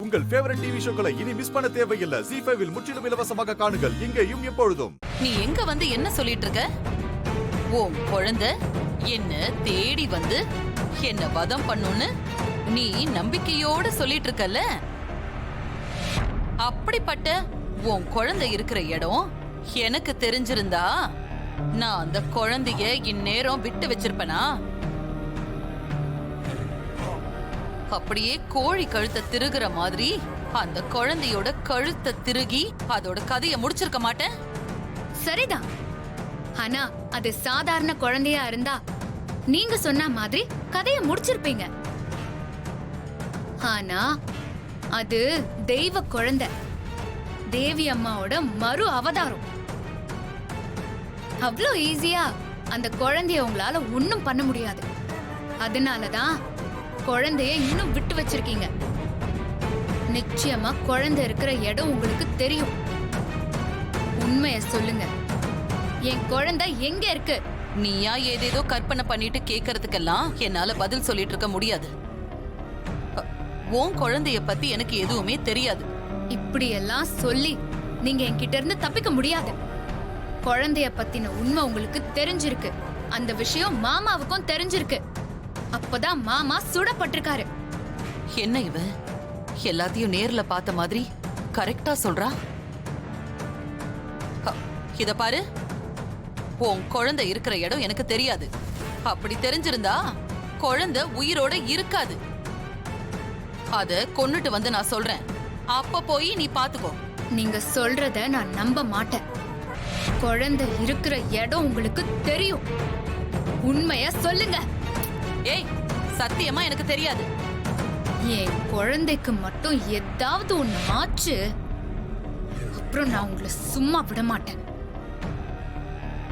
உங்கள் favourite TV ஷோக்களை இனி miss பண்ண தேவையில்லை. ஜீ5 இல் முற்றிலும் இலவசமாக காணுங்கள், இங்கேயும் எப்பொழுதும். நீ எங்க வந்து என்ன சொல்லிட்டு இருக்க? உன் குழந்தை என்ன தேடி வந்து என்ன வதம் பண்ணுன்னு நீ நம்பிக்கையோட சொல்லிட்டு இருக்கல? அப்படிப்பட்ட உன் குழந்தை இருக்கிற இடம் எனக்கு தெரிஞ்சிருந்தா நான் அந்த குழந்தைய இந்நேரம் விட்டு வச்சிருப்பனா? அப்படியே கோழி கழுத்தை திருகுற மாதிரி அந்த குழந்தையோட கழுத்தை திருகி அதோட கதைய முடிச்சிருக்க மாட்டேன். சரிதான், ஆனா அது சாதாரண குழந்தையா இருந்தா நீங்க சொன்ன மாதிரி கதையை முடிச்சிருப்பீங்க. ஆனா அது தெய்வ குழந்தை, தேவி அம்மாவோட மறு அவதாரம். அவ்வளோ ஈஸியா அந்த குழந்தைய உங்களால ஒண்ணும் பண்ண முடியாது. அதனாலதான் குழந்தைய இன்னும் விட்டு வச்சிருக்கீங்க. நிச்சயமா குழந்தை இருக்கிற இடம் உங்களுக்கு தெரியும். உண்மைய சொல்லுங்க, என் குழந்தை எங்க இருக்கு? நீயா ஏதேதோ கற்பனை பண்ணிட்டு கேக்குறதுக்கெல்லாம் என்னால பதில் சொல்லிட்டு இருக்க முடியாது. உன் குழந்தைய பத்தி எனக்கு எதுவுமே தெரியாது. இப்படி எல்லாம் சொல்லி நீங்க என்கிட்ட இருந்து தப்பிக்க முடியாது. குழந்தைய பத்தின உண்மை உங்களுக்கு தெரிஞ்சிருக்கு. அந்த விஷயம் மாமாவுக்கும் தெரிஞ்சிருக்கு. அப்பதான் மாமா சுடப்பட்டிருக்காரு. என்ன இவ எல்லாத்தையும் நேர்ல பார்த்த மாதிரி கரெக்டா சொல்றா? இத பாரு, உன் குழந்தை இருக்கிற இடம் எனக்கு தெரியாது. அப்படி தெரிஞ்சிருந்தா குழந்தை உயிரோட இருக்காது. அத கொன்னுட்டு வந்து நான் சொல்றேன், அப்ப போய் நீ பாத்துக்கோ. நீங்க சொல்றத நான் நம்ப மாட்டேன். குழந்தை இருக்கிற இடம் உங்களுக்கு தெரியும். உண்மைய சொல்லுங்க. ஏய், சத்தியமா எனக்கு தெரியாது. என் குழந்தைக்கு மட்டும் ஏதாவது ஒண்ணு ஆச்சு, அப்புறம் நான் உங்களை சும்மா விட மாட்டேன்.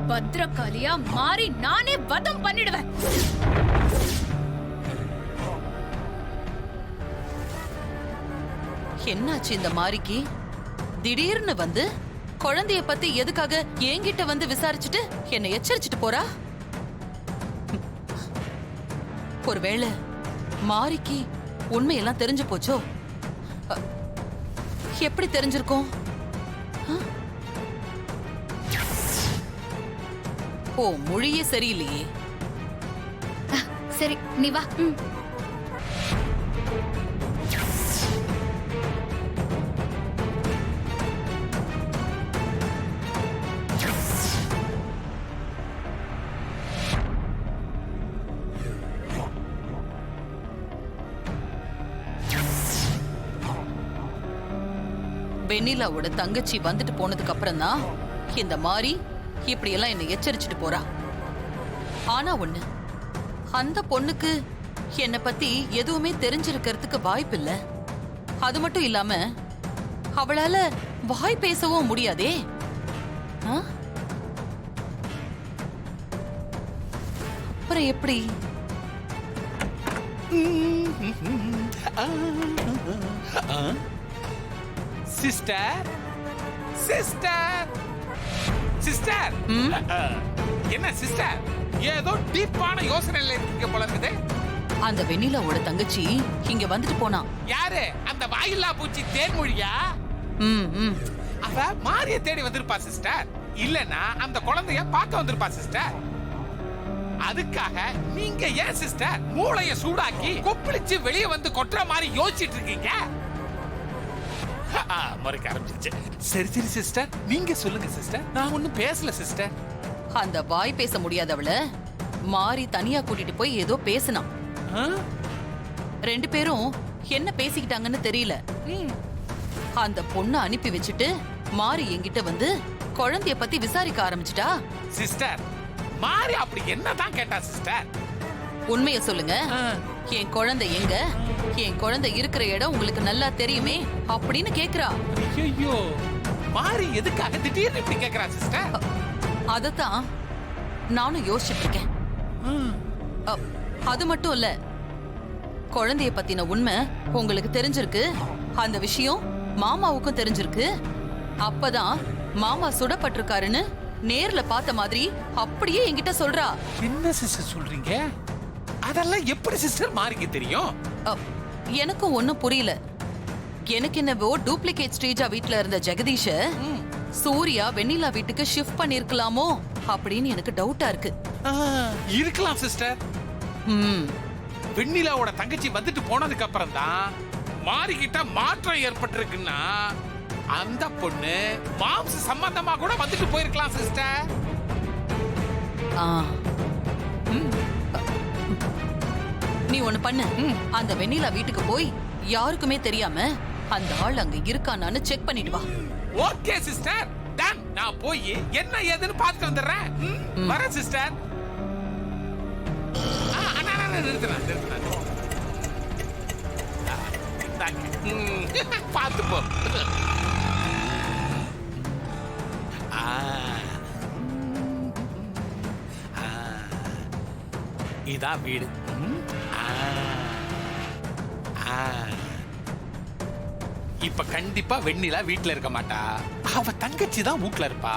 பத்ரகாளியா மாறி நானே வதம் பண்ணிடுவேன். என்னாச்சு இந்த மாரிக்கு? திடீர்னு வந்து குழந்தைய பத்தி எதுக்காக என்கிட்ட வந்து விசாரிச்சுட்டு என்னை எச்சரிச்சுட்டு போறா? ஒருவேளை மாரிக்கு உண்மையெல்லாம் தெரிஞ்சு போச்சோ? எப்படி தெரிஞ்சிருக்கும்? ஓ, மொழியே சரியில்லையே. சரி, நீ வா. வெண்ணிலாவோட தங்கச்சி வந்துட்டு போனதுக்கு அப்புறம் தான் இந்த மாதிரி இப்படி எல்லாம் என்னை எச்சரிச்சுட்டு போறா. ஆனா ஒண்ணு, அந்த பொண்ணுக்கு என்னை பத்தி எதுவுமே தெரிஞ்சிருக்கிறதுக்கு வாய்ப்பு இல்ல. அது மட்டும் இல்லாம அவளால வாய் பேசவும் முடியாதே. அப்புறம் எப்படி? சிஸ்டர் சிஸ்டர் சிஸ்டர், என்ன சிஸ்டர் ஏதோ டீப்பான யோசனையில இருக்கீங்க போல இருக்குது. அந்த வெண்ணிலாவோட தங்கச்சி இங்க வந்துட்டு போனா. யாரு? அந்த வாயில்லா பூச்சி தேன்மொழியா? அவ மாரிய தேடி வந்திருப்பா சிஸ்டர். இல்லனா அந்த குழந்தைய பார்க்க வந்திருப்பா சிஸ்டர். அதுக்காக நீங்க ஏன் சிஸ்டர் மூளைய சூடாக்கி கொப்பளிச்சு வெளியே வந்து கொட்டுற மாதிரி யோசிச்சுட்டு இருக்கீங்க? மறைக்க ஆரம்பிச்சிருச்சு. சரி சரி சிஸ்டர், நீங்க சொல்லுங்க சிஸ்டர். நான் ஒண்ணும் பேசல சிஸ்டர். அந்த வாய் பேச முடியாதவள மாறி தனியா கூட்டிட்டு போய் ஏதோ பேசினான். ரெண்டு பேரும் என்ன பேசிக்கிட்டாங்கன்னு தெரியல. அந்த பொண்ணை அனுப்பி வச்சுட்டு மாறி என்கிட்ட வந்து குழந்தைய பத்தி விசாரிக்க ஆரம்பிச்சிட்டா. சிஸ்டர், மாறி அப்படி என்னதான் கேட்டா சிஸ்டர்? உண்மைய சொல்லுங்க. என் குழந்தை எங்க, என் குழந்தை இருக்கிற இடம் உங்களுக்கு நல்லா தெரியுமே அப்படின்னு கேக்குறா. ஐயோ, மாறி எதுக்காக திடீர்னு இப்படி கேக்குறா சிஸ்டர்? அதத்தான் நானும் யோசிச்சுட்டு இருக்கேன். அது மட்டும் இல்ல, குழந்தைய பத்தின உண்மை உங்களுக்கு தெரிஞ்சிருக்கு. அந்த விஷயம் மாமாவுக்கும் தெரிஞ்சிருக்கு. அப்பதான் மாமா சுடப்பட்டிருக்காருன்னு நேர்ல பார்த்த மாதிரி அப்படியே என்கிட்ட சொல்றா. என்ன சிஸ்டர் சொல்றீங்க? அதெல்லாம் எப்படி சிஸ்டர் மாறிக்கு தெரியும்? எனக்கும் ஒண்ணும் புரியல. எனக்கு என்னவோ டூப்ளிகேட் ஸ்டேஜா வீட்ல இருந்த ஜெகதீஷ சூர்யா வெண்ணிலா வீட்டுக்கு ஷிஃப்ட் பண்ணிருக்கலாமோ அப்படின்னு எனக்கு டவுட்டா இருக்கு. இருக்கலாம் சிஸ்டர். வெண்ணிலாவோட தங்கச்சி வந்துட்டு போனதுக்கு அப்புறம் தான் மாறிக்கிட்ட மாற்றம் ஏற்பட்டிருக்குன்னா அந்த பொண்ணு மாம்ச சம்பந்தமா கூட வந்துட்டு போயிருக்கலாம் சிஸ்டர். நீ ஒண்ணு பண்ணு, அந்த வெண்ணிலா வீட்டுக்கு போய் யாருக்குமே தெரியாம அந்த ஆள் அங்க இருக்கானான்னு செக் பண்ணிட்டு வா. Okay sister, done. நான் போய் என்ன ஏதுன்னு பார்த்துட்டு வந்துடுறேன். வரேன் சிஸ்டர். நிறுத்தினா பார்த்து போ. இதான் வீடு. இப்ப கண்டிப்பா வெண்ணிலா வீட்டுல இருக்க மாட்டா. அவ தங்கச்சி தான் வீட்ல இருப்பா.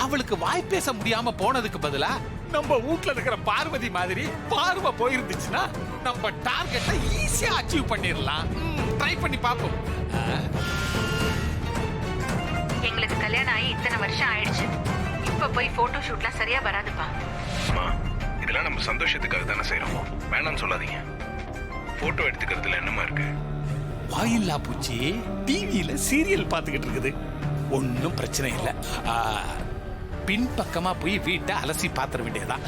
அவளுக்கு வாய் பேச முடியாம போனதுக்கு பதிலா நம்ம வீட்ல இருக்கிற பார்வதி மாதிரி பார்வை போயிருந்துச்சுன்னா நம்ம டார்கெட்டை ஈஸியா அச்சீவ் பண்ணிடலாம். ட்ரை பண்ணி பார்ப்போம். எங்களுக்கு கல்யாணம் ஆகி இத்தனை வருஷம் ஆயிடுச்சு. இப்ப போய் போட்டோ ஷூட்லாம் சரியா வராதுப்பா. இதெல்லாம் நம்ம சந்தோஷத்துக்காக தானே செய்யறோம். வேணாம்னு சொல்லாதீங்க. போட்டோ எடுத்துக்கிறதுல என்னமா இருக்கு? வாயில்லா பூச்சி டிவியில சீரியல் பார்த்துக்கிட்டு இருக்குது. ஒன்னும் பிரச்சனை இல்லை. பின்பக்கமா போய் வீட்டை அலசி பாத்திர வேண்டியதான்.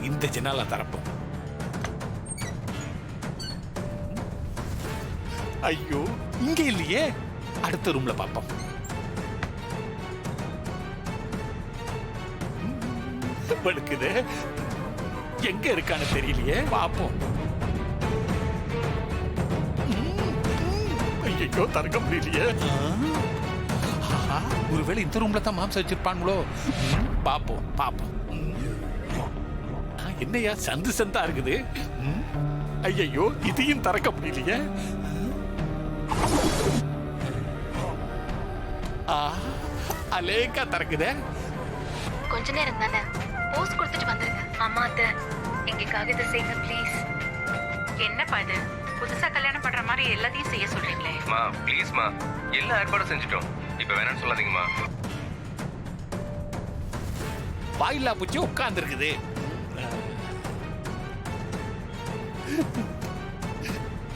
இந்த ஜன்னலை திறப்போம். ஐயோ, இங்க இல்லையே. அடுத்த ரூம்ல பார்ப்போம். படுக்குது. எங்க இருக்கான்னு தெரியலையே. பாப்போம். ஐயோ, தரக்க முடியலையே. ஒருவேளை இந்த ரூம்ல தான் மாம்சம் வச்சிருப்பாங்களோ. பாப்போம் பாப்போம். என்னையா சந்து சந்தா இருக்குது. ஐயோ, இதையும் திறக்க முடியலையே. அலேக்கா திறக்குதே. கொஞ்ச நேரம் தானே, போஸ்ட் கொடுத்துட்டு வந்துருங்க. அம்மா அத்தை, எங்களுக்காக இதை செய்யுங்க ப்ளீஸ். என்னப்பா இது, புதுசா கல்யாணம் பண்ற மாதிரி எல்லாத்தையும் செய்ய சொல்றீங்களே. மா ப்ளீஸ்மா, எல்லா ஏற்பாடும் செஞ்சுட்டோம். இப்ப வேணாம்னு சொல்லாதீங்கம்மா. வாயில்லா பூச்சி உட்கார்ந்து இருக்குது.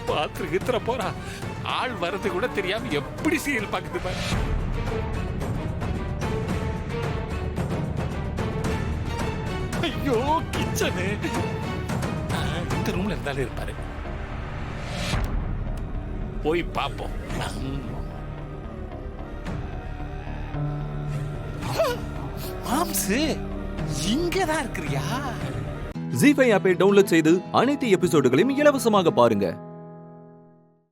பாத்துருக்கு இத்தனை போறா. ஆள் வர்றது கூட தெரியாம எப்படி சீரியல் பாக்குது பாரு. ஐயோ, கிச்சனு. இந்த ரூம்ல இருந்தாலே இருப்பாரு. போய் பாப்போம். மாம்சு இங்கதான் இருக்கிறியா? ஜீ5 ஆப்பை டவுன்லோட் செய்து அனைத்து எபிசோடுகளையும் இலவசமாக பாருங்க.